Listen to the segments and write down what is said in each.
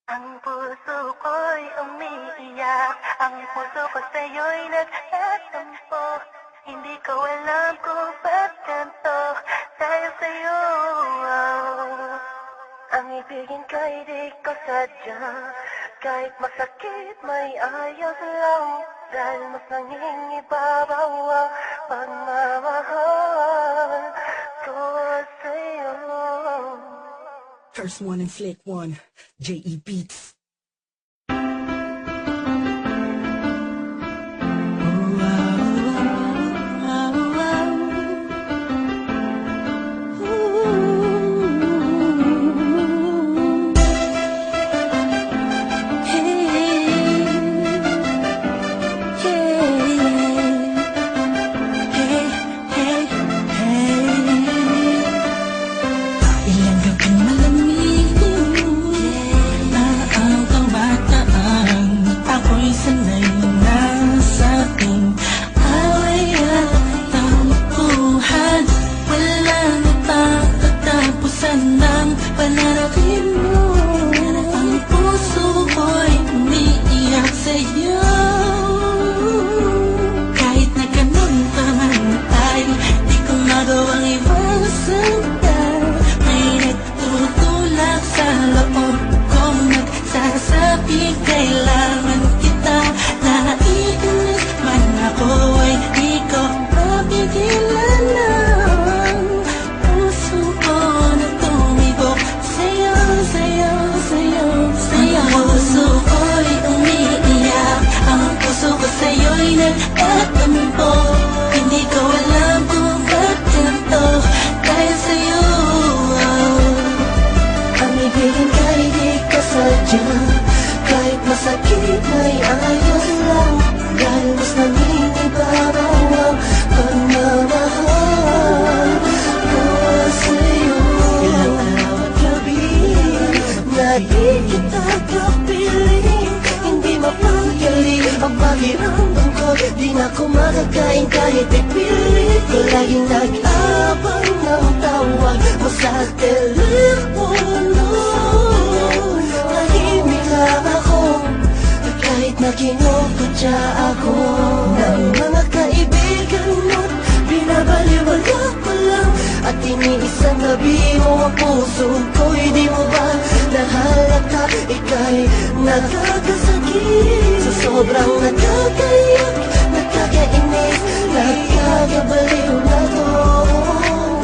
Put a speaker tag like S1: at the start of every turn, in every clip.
S1: Ang puso ko'y umiiyak, ang puso ko sa'yo'y nagtatampo. Hindi ko alam kung ba't ganito, dahil sa'yo. Ang ibigin ko'y di ko sadya, kahit masakit may ayos lang. Dahil mas nangingibabaw ang pagmamahal ko sa'yo.
S2: First one and flick one, J.E. Beats.
S3: Kailangan kita, naiinis man ako ay di ko mapigilan ng puso ko na tumibok sa'yo, sa'yo, sa'yo, sa'yo. Ang puso ko'y umiiyak, ang puso ko sa'yo'y nagtatampo. Hindi ko alam kung ba't ganito, dahil sa'yo. Ang ibigin ka'y di ko sadya, kahit masakit may ayos lang. Dahil mas nangingibabaw ang pagmamahal ko sa'yo. Ilang araw at gabi na di kita kapiling, hindi mapagkali ang pakiramdam ko. Di na ko makakain kahit ipilit ko. Laging nag-abang ng tawag mo sa telepono. Tahimik lang ako, kahit nakinukutya ako ng mga kaibigan mo't binabaliwala ko lang. At iniisang gabi mo ang puso ko'y di mo ba nahalata? Ika'y nakakasakit, sa sobrang nakakayak, nakakainis, nakakabaliw na to.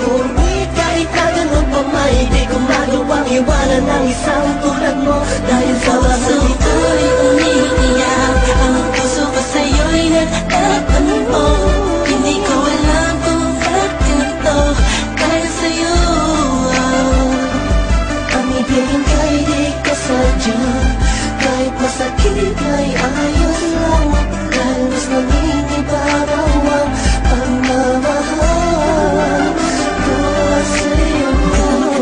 S3: Ngunit kahit na ganun pa may di ko magawang iwanan ng isang tulad mo. Dahil sa puso ko'y umiiyak, ang puso ko sa'yo'y nagtatampo. Hindi ko alam kung ba't ganito, dahil sa'yo. Ang ibigin ka'y di ko sadya, kahit masakit may ayos lang. Dahil mas nangingibabaw ang pagmamahal ko sa'yo.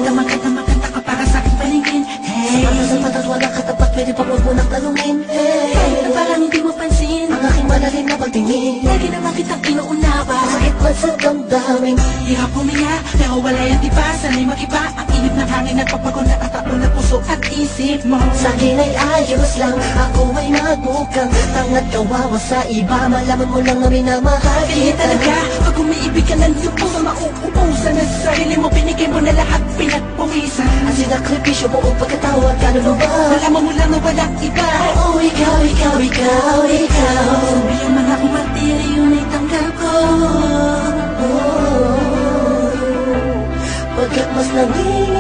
S3: Maganda ka para sa'king paningin. Hey, sa patas wala ka tapat, pwede pa huwag mo nang tanungin. Hey, kahit na parang hindi mo pansin ang aking malalim na pagtingin. Lagi naman kitang inuunawa, masakit man sa damdamin. Hirap huminga, pero wala yan diba? Sana'y mag-iba ang inip ng hangin, nagpapago na at ako na puso at isip mo. Sa'kin ay ayos lang, ako ay magmukhang tangad kawawa sa iba. Malaman mo lang na minamahal kita. Talaga, pag umiibig ka ng iyong puso, mauubusan na sa sarili mo, binigay mo na lahat, pinagpuwisan. Ang sinakripisyo mo o pagkatawag ka na ba? Malaman mo lang na walang iba. Oo, ikaw, ikaw, ikaw, ikaw. Sabihin man ako matira, yun ay tanggal ko. Pagkat mas nangingin